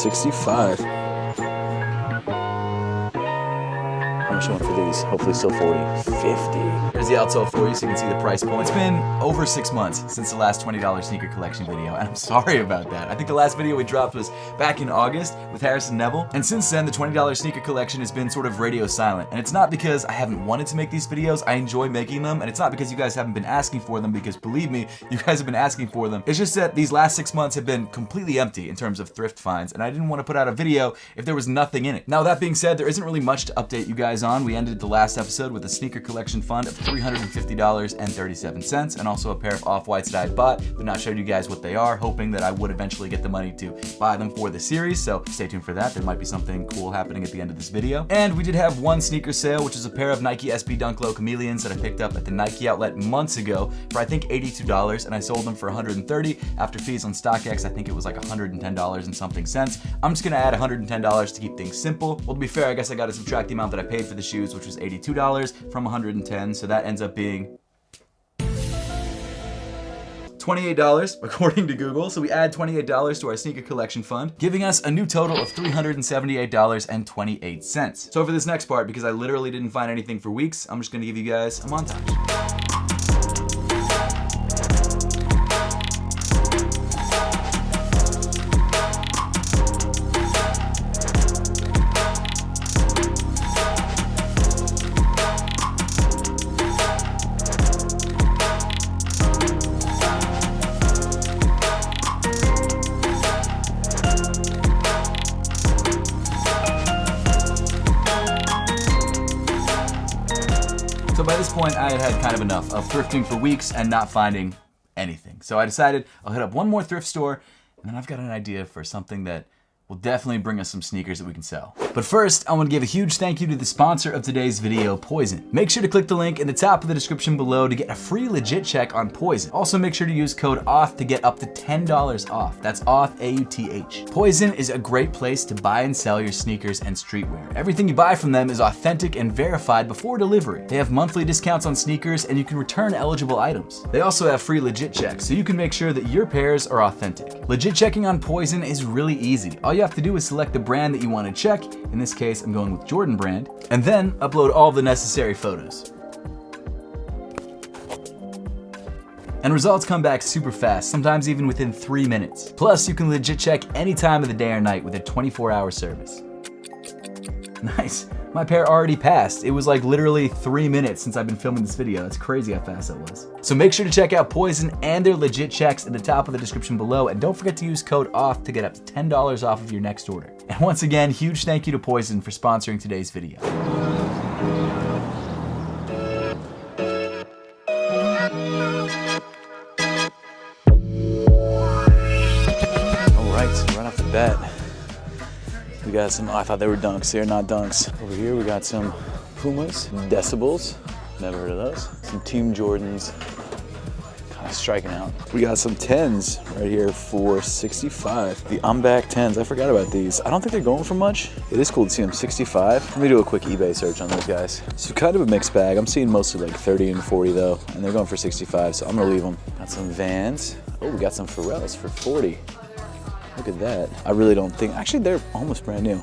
$65. How much you want for these? Hopefully still 40. 50. There's the outsole for you so you can see the price point. It's been over 6 months since the last $20 sneaker collection video, and I'm sorry about that. I think the last video we dropped was back in August with Harrison Neville, and since then the $20 sneaker collection has been sort of radio silent. And it's not because I haven't wanted to make these videos, I enjoy making them, and it's not because you guys haven't been asking for them, because believe me, you guys have been asking for them. It's just that these last 6 months have been completely empty in terms of thrift finds, and I didn't want to put out a video if there was nothing in it. Now that being said, there isn't really much to update you guys on. We ended the last episode with a sneaker collection fund of $350.37, and also a pair of off-whites that I had bought but not showed you guys what they are, hoping that I would eventually get the money to buy them for the series, so stay tuned for that. There might be something cool happening at the end of this video. And we did have one sneaker sale, which is a pair of Nike SB Dunk Low Chameleons that I picked up at the Nike outlet months ago for I think $82, and I sold them for $130. After fees on StockX, I think it was like $110 and something cents. I'm just gonna add $110 to keep things simple. Well, to be fair, I guess I gotta subtract the amount that I paid for the shoes, which was $82 from $110, so that ends up being $28 according to Google. So we add $28 to our sneaker collection fund, giving us a new total of $378.28. So for this next part, because I literally didn't find anything for weeks, I'm just gonna give you guys a montage. So by this point, I had had kind of enough of thrifting for weeks and not finding anything. So I decided I'll hit up one more thrift store, and then I've got an idea for something that will definitely bring us some sneakers that we can sell. But first, I want to give a huge thank you to the sponsor of today's video, POIZON. Make sure to click the link in the top of the description below to get a free legit check on POIZON. Also, make sure to use code AUTH to get up to $10 off. That's AUTH, A-U-T-H. POIZON is a great place to buy and sell your sneakers and streetwear. Everything you buy from them is authentic and verified before delivery. They have monthly discounts on sneakers, and you can return eligible items. They also have free legit checks, so you can make sure that your pairs are authentic. Legit checking on POIZON is really easy. All you have to do is select the brand that you want to check. In this case, I'm going with Jordan brand, and then upload all the necessary photos. And results come back super fast, sometimes even within 3 minutes. Plus, you can legit check any time of the day or night with a 24-hour service. Nice. My pair already passed. It was like literally 3 minutes since I've been filming this video. That's crazy how fast that was. So make sure to check out POIZON and their legit checks at the top of the description below, and don't forget to use code AUTH to get up to $10 off of your next order. And once again, huge thank you to POIZON for sponsoring today's video. All right, so right off the bat, we got some, I thought they were dunks, they're not dunks. Over here we got some Pumas, Decibels, never heard of those. Some Team Jordans, kind of striking out. We got some 10s right here for $65. The I'm Back 10s, I forgot about these. I don't think they're going for much. It is cool to see them, $65. Let me do a quick eBay search on those guys. So kind of a mixed bag. I'm seeing mostly like 30 and 40 though, and they're going for 65, so I'm gonna leave them. Got some Vans. Oh, we got some Pharrells for 40. Look at that. I really don't think, actually they're almost brand new.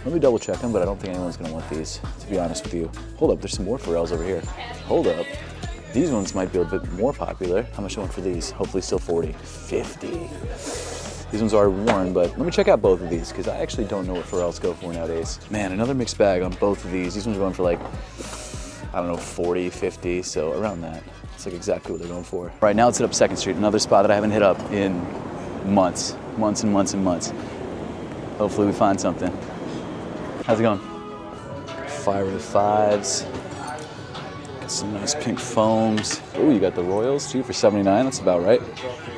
Let me double check them, but I don't think anyone's gonna want these, to be honest with you. Hold up, there's some more Pharrells over here. Hold up. These ones might be a bit more popular. How much I want for these? Hopefully still 40. 50. These ones are worn, but let me check out both of these, because I actually don't know what Pharrells go for nowadays. Man, another mixed bag on both of these. These ones are going for like, I don't know, 40, 50, so around that. It's like exactly what they're going for. Right now, let's hit up 2nd Street, another spot that I haven't hit up in months and months and months. Hopefully we find something. How's it going? 505s. Got some nice pink foams. Oh, you got the Royals too for 79. That's about right.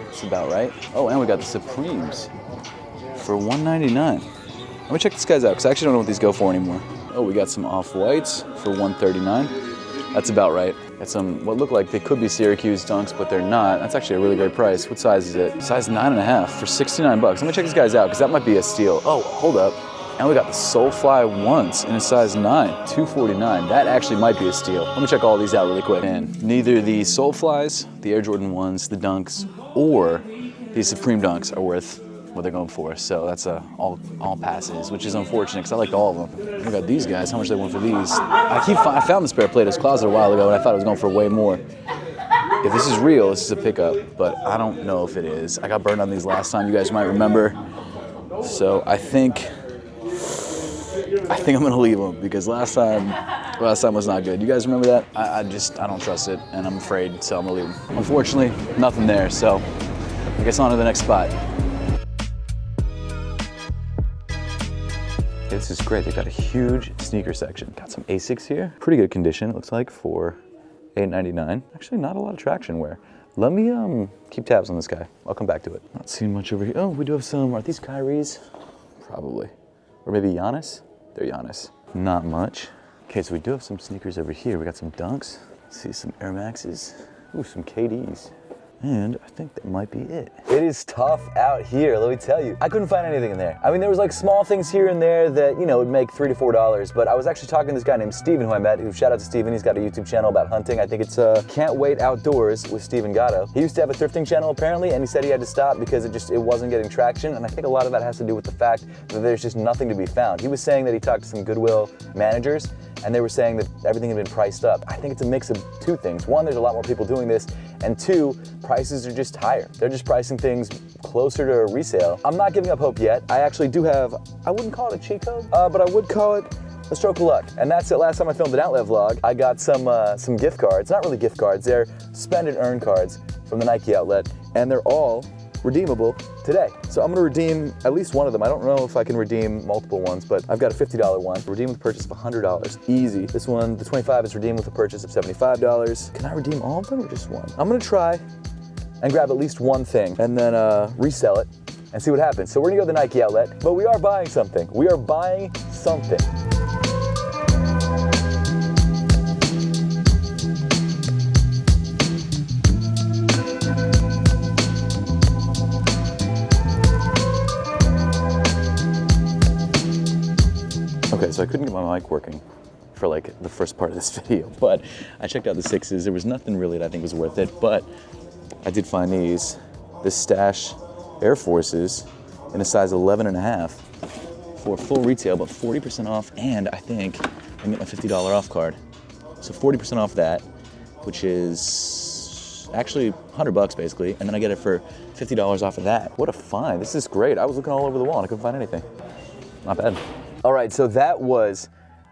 That's about right. Oh, and we got the Supremes for 199. Let me check these guys out, because I actually don't know what these go for anymore. Oh, we got some off-whites for 139. That's about right. Got some what look like they could be Syracuse dunks, but they're not. That's actually a really great price. What size is it? Size 9.5 for 69 bucks. Let me check these guys out, because that might be a steal. Oh, hold up. And we got the Soulfly ones in a size 9, $249. That actually might be a steal. Let me check all these out really quick. And neither the Soulflies, the Air Jordan 1s, the dunks, or these Supreme dunks are worth what they're going for. So that's all passes, which is unfortunate because I liked all of them. We got these guys. How much they want for these? I found this pair of Plato's Closet a while ago, and I thought it was going for way more. If this is real, this is a pickup, but I don't know if it is. I got burned on these last time. You guys might remember. So I think I'm gonna leave them because last time was not good. You guys remember that? I don't trust it, and I'm afraid, so I'm gonna leave them. Unfortunately, nothing there, so I guess on to the next spot. Okay, this is great. They've got a huge sneaker section. Got some Asics here. Pretty good condition, it looks like, for $8.99. Actually, not a lot of traction wear. Let me keep tabs on this guy. I'll come back to it. Not seeing much over here. Oh, we do have some. Are these Kyries? Probably. Or maybe Giannis? They're Giannis. Not much. Okay, so we do have some sneakers over here. We got some Dunks. Let's see, some Air Maxes. Ooh, some KDs. And I think that might be it. It is tough out here, let me tell you. I couldn't find anything in there. I mean, there was like small things here and there that, you know, would make $3 to $4, but I was actually talking to this guy named Steven who I met, shout out to Steven, he's got a YouTube channel about hunting. I think it's Can't Wait Outdoors with Steven Gatto. He used to have a thrifting channel apparently, and he said he had to stop because it wasn't getting traction, and I think a lot of that has to do with the fact that there's just nothing to be found. He was saying that he talked to some Goodwill managers, and they were saying that everything had been priced up. I think it's a mix of two things. One, there's a lot more people doing this, and two, prices are just higher. They're just pricing things closer to resale. I'm not giving up hope yet. I actually do have, I wouldn't call it a cheat code, but I would call it a stroke of luck. And that's it. Last time I filmed an outlet vlog, I got some gift cards. Not really gift cards, they're spend and earn cards from the Nike outlet, and they're all redeemable today. So I'm gonna redeem at least one of them. I don't know if I can redeem multiple ones, but I've got a $50 one. Redeem with a purchase of $100, easy. This one, the 25 is redeemed with a purchase of $75. Can I redeem all of them or just one? I'm gonna try and grab at least one thing and then resell it and see what happens. So we're gonna go to the Nike outlet, but we are buying something. We are buying something. Okay, so I couldn't get my mic working for like the first part of this video, but I checked out the sixes. There was nothing really that I think was worth it, but I did find these, the Stash Air Forces in a size 11.5 for full retail, but 40% off, and I think I can get my $50 off card. So 40% off that, which is actually $100 basically, and then I get it for $50 off of that. What a find, this is great. I was looking all over the wall and I couldn't find anything. Not bad. All right, so that was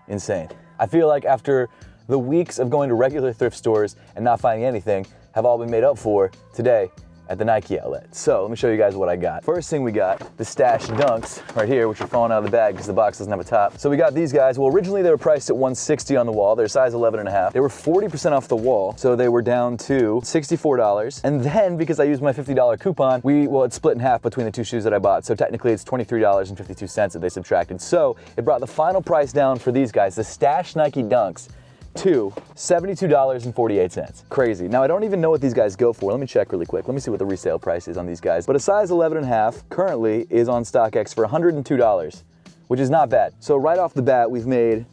insane. I feel like after the weeks of going to regular thrift stores and not finding anything have all been made up for today at the Nike outlet. So let me show you guys what I got. First thing we got, the Stash Dunks right here, which are falling out of the bag because the box doesn't have a top. So we got these guys. Well, originally they were priced at $160 on the wall. They're size 11.5. They were 40% off the wall, so they were down to $64. And then because I used my $50 coupon, it split in half between the two shoes that I bought. So technically it's $23.52 that they subtracted. So it brought the final price down for these guys, the Stash Nike Dunks, to $72.48. Crazy. Now I don't even know what these guys go for. Let me check really quick. Let me see what the resale price is on these guys. But a size 11.5 currently is on StockX for $102, which is not bad. So right off the bat, we've made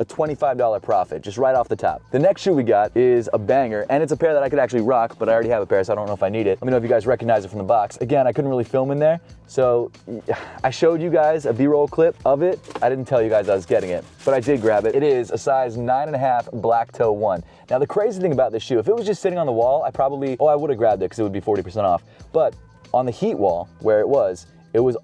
a $25 profit, just right off the top. The next shoe we got is a banger, and it's a pair that I could actually rock, but I already have a pair, so I don't know if I need it. Let me know if you guys recognize it from the box. Again, I couldn't really film in there, so I showed you guys a B-roll clip of it. I didn't tell you guys I was getting it, but I did grab it. It is a size 9.5 black toe 1. Now the crazy thing about this shoe, if it was just sitting on the wall, I would have grabbed it because it would be 40% off. But on the heat wall, where it was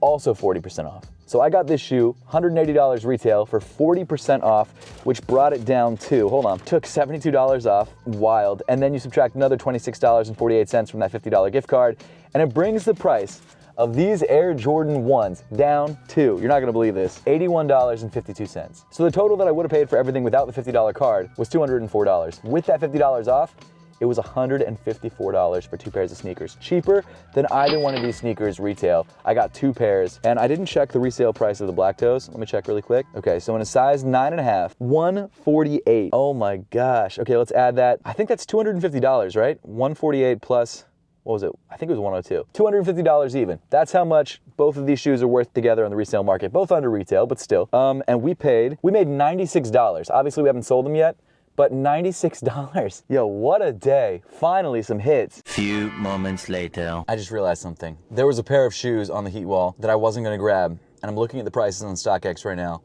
also 40% off. So I got this shoe, $180 retail for 40% off, which brought it down to, took $72 off, wild, and then you subtract another $26.48 from that $50 gift card, and it brings the price of these Air Jordan 1s down to, you're not gonna believe this, $81.52. So the total that I would have paid for everything without the $50 card was $204. With that $50 off, it was $154 for two pairs of sneakers. Cheaper than either one of these sneakers retail. I got two pairs, and I didn't check the resale price of the black toes. Let me check really quick. Okay, so in a size 9.5, $148. Oh my gosh. Okay, let's add that. I think that's $250, right? $148 plus, what was it? I think it was $102. $250 even. That's how much both of these shoes are worth together on the resale market. Both under retail, but still. And we made $96. Obviously, we haven't sold them yet, but $96. Yo, what a day. Finally, some hits. Few moments later. I just realized something. There was a pair of shoes on the heat wall that I wasn't gonna grab, and I'm looking at the prices on StockX right now,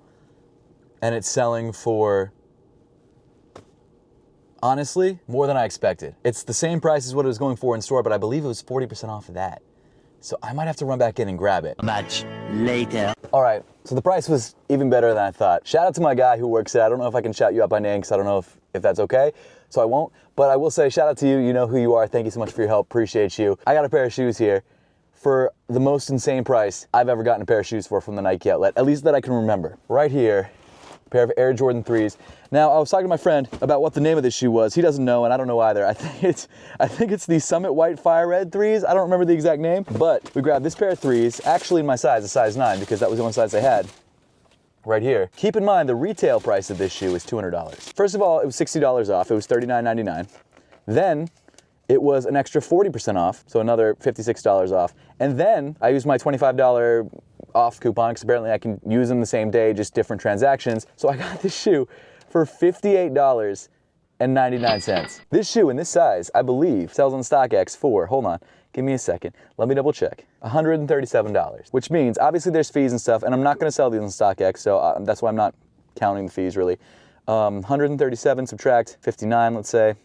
and it's selling for, honestly, more than I expected. It's the same price as what it was going for in store, but I believe it was 40% off of that. So I might have to run back in and grab it. Much later. All right, so the price was even better than I thought. Shout out to my guy who works there. I don't know if I can shout you out by name because I don't know if that's okay, so I won't. But I will say shout out to you. You know who you are. Thank you so much for your help. Appreciate you. I got a pair of shoes here for the most insane price I've ever gotten a pair of shoes for from the Nike outlet, at least that I can remember. Right here, a pair of Air Jordan 3s. Now, I was talking to my friend about what the name of this shoe was. He doesn't know, and I don't know either. I think it's the Summit White Fire Red 3s. I don't remember the exact name, but we grabbed this pair of 3s, actually in my size, a size 9, because that was the only size they had. Right here. Keep in mind, the retail price of this shoe is $200. First of all, it was $60 off. It was $39.99. Then, it was an extra 40% off, so another $56 off. And then, I used my $25 off coupon, because apparently I can use them the same day, just different transactions. So I got this shoe for $58.99. This shoe in this size, I believe, sells on StockX for, hold on, give me a second, let me double check, $137, which means, obviously there's fees and stuff, and I'm not gonna sell these on StockX, so that's why I'm not counting the fees really. 137 subtract 59, let's say,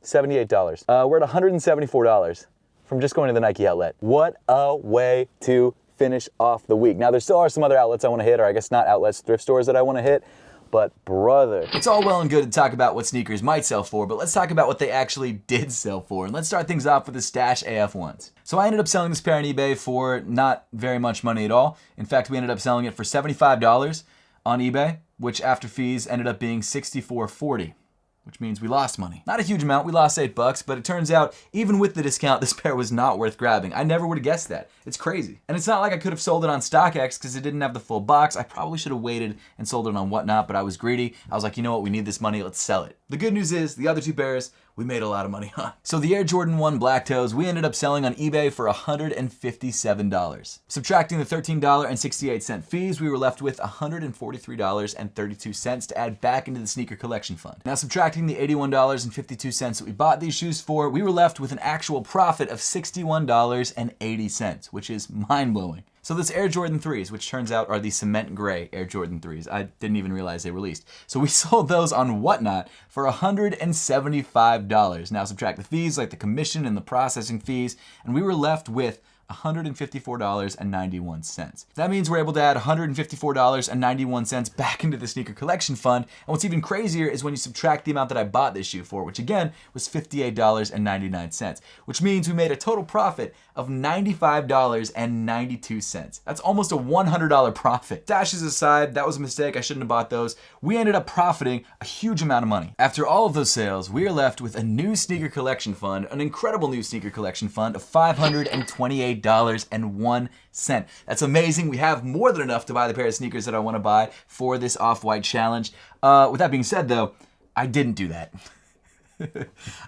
$78. We're at $174 from just going to the Nike outlet. What a way to finish off the week. Now, there still are some other outlets I wanna hit, or I guess not outlets, thrift stores that I wanna hit. But brother. It's all well and good to talk about what sneakers might sell for, but let's talk about what they actually did sell for. And let's start things off with the Stash AF1s. So I ended up selling this pair on eBay for not very much money at all. In fact, we ended up selling it for $75 on eBay, which after fees ended up being $64.40. Which means we lost money. Not a huge amount, we lost $8, but it turns out, even with the discount, this pair was not worth grabbing. I never would have guessed that. It's crazy. And it's not like I could have sold it on StockX because it didn't have the full box. I probably should have waited and sold it on Whatnot, but I was greedy. I was like, you know what, we need this money, let's sell it. The good news is, the other two pairs, we made a lot of money on. So the Air Jordan 1 Black Toes, we ended up selling on eBay for $157. Subtracting the $13.68 fees, we were left with $143.32 to add back into the sneaker collection fund. Now subtracting the $81.52 that we bought these shoes for, we were left with an actual profit of $61.80, which is mind-blowing. So this Air Jordan 3s, which turns out are the cement gray Air Jordan 3s. I didn't even realize they released. So we sold those on Whatnot for $175. Now subtract the fees, like the commission and the processing fees, and we were left with $154.91. That means we're able to add $154.91 back into the sneaker collection fund. And what's even crazier is when you subtract the amount that I bought this shoe for, which again was $58.99, which means we made a total profit of $95.92. That's almost a $100 profit. Dashes aside, that was a mistake. I shouldn't have bought those. We ended up profiting a huge amount of money. After all of those sales, we are left with a new sneaker collection fund, an incredible new sneaker collection fund of $528.01. That's amazing. We have more than enough to buy the pair of sneakers that I want to buy for this off-white challenge. With that being said though, I didn't do that.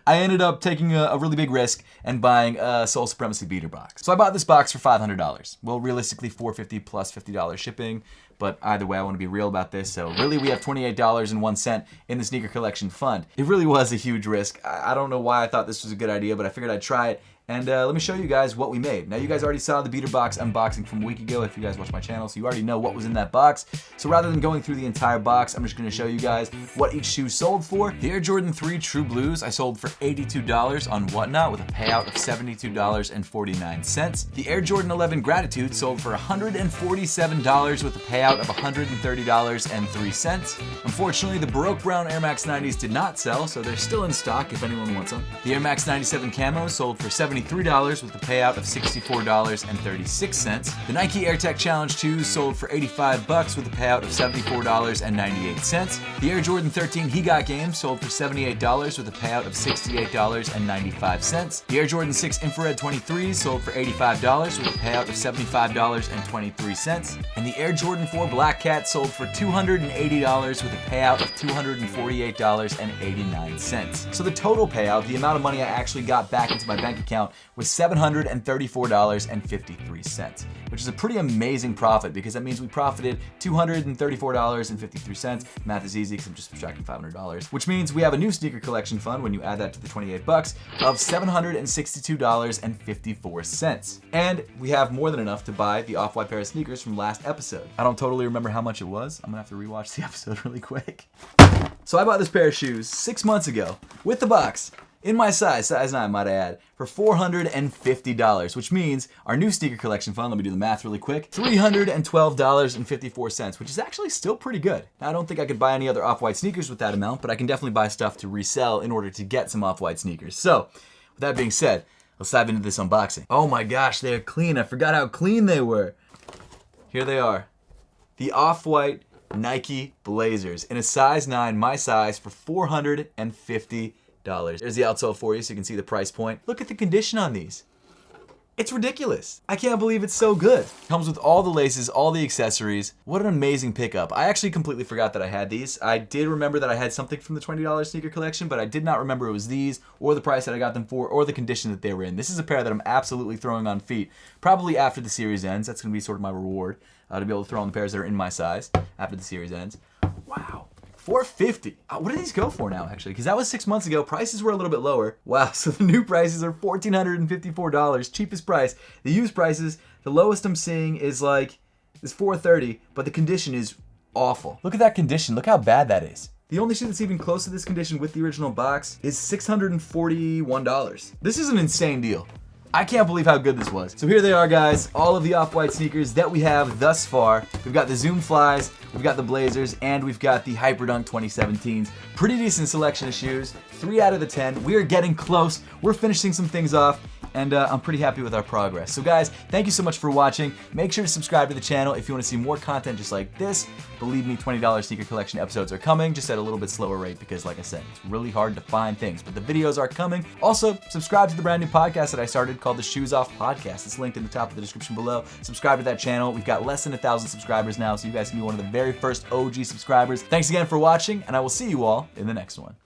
I ended up taking a really big risk and buying a Soul Supremacy beater box. So I bought this box for $500. Well, realistically $450 plus $50 shipping, but either way I want to be real about this. So really we have $28.01 in the sneaker collection fund. It really was a huge risk. I don't know why I thought this was a good idea, but I figured I'd try it. And let me show you guys what we made. Now you guys already saw the beater box unboxing from a week ago if you guys watch my channel, so you already know what was in that box. So rather than going through the entire box, I'm just gonna show you guys what each shoe sold for. The Air Jordan 3 True Blues I sold for $82 on Whatnot with a payout of $72.49. The Air Jordan 11 Gratitude sold for $147 with a payout of $130.03. Unfortunately, the Baroque Brown Air Max 90s did not sell, so they're still in stock if anyone wants them. The Air Max 97 Camos sold for $73 with a payout of $64.36. The Nike Air Tech Challenge 2 sold for $85 with a payout of $74.98. The Air Jordan 13 He Got Game sold for $78 with a payout of $68.95. The Air Jordan 6 Infrared 23s sold for $85 with a payout of $75.23. And the Air Jordan 4 Black Cat sold for $280 with a payout of $248.89. So the total payout, the amount of money I actually got back into my bank account, account was $734.53, which is a pretty amazing profit because that means we profited $234.53. Math is easy because I'm just subtracting $500, which means we have a new sneaker collection fund when you add that to the $28 of $762.54. And we have more than enough to buy the off-white pair of sneakers from last episode. I don't totally remember how much it was. I'm gonna have to rewatch the episode really quick. So I bought this pair of shoes 6 months ago with the box, in my size 9 might I add, for $450, which means our new sneaker collection fund, let me do the math really quick, $312.54, which is actually still pretty good. Now I don't think I could buy any other off-white sneakers with that amount, but I can definitely buy stuff to resell in order to get some off-white sneakers. So, with that being said, let's dive into this unboxing. Oh my gosh, they're clean. I forgot how clean they were. Here they are. The off-white Nike Blazers in a size 9, my size, for $450. There's the outsole for you so you can see the price point. Look at the condition on these. It's ridiculous. I can't believe it's so good. Comes with all the laces, all the accessories. What an amazing pickup. I actually completely forgot that I had these. I did remember that I had something from the $20 sneaker collection, but I did not remember it was these, or the price that I got them for, or the condition that they were in. This is a pair that I'm absolutely throwing on feet, probably after the series ends. That's gonna be sort of my reward, to be able to throw on the pairs that are in my size after the series ends. Wow. $450. What do these go for now, actually? Because that was 6 months ago. Prices were a little bit lower. Wow, so the new prices are $1,454, cheapest price. The used prices, the lowest I'm seeing is $430, but the condition is awful. Look at that condition. Look how bad that is. The only shoe that's even close to this condition with the original box is $641. This is an insane deal. I can't believe how good this was. So here they are, guys, all of the off-white sneakers that we have thus far. We've got the Zoom Flies, we've got the Blazers, and we've got the Hyperdunk 2017s. Pretty decent selection of shoes, 3 out of the 10. We are getting close. We're finishing some things off, and I'm pretty happy with our progress. So guys, thank you so much for watching. Make sure to subscribe to the channel if you want to see more content just like this. Believe me, $20 sneaker collection episodes are coming, just at a little bit slower rate because, like I said, it's really hard to find things, but the videos are coming. Also, subscribe to the brand new podcast that I started called the Shoes Off Podcast. It's linked in the top of the description below. Subscribe to that channel. We've got less than 1,000 subscribers now, so you guys can be one of the very first OG subscribers. Thanks again for watching, and I will see you all in the next one.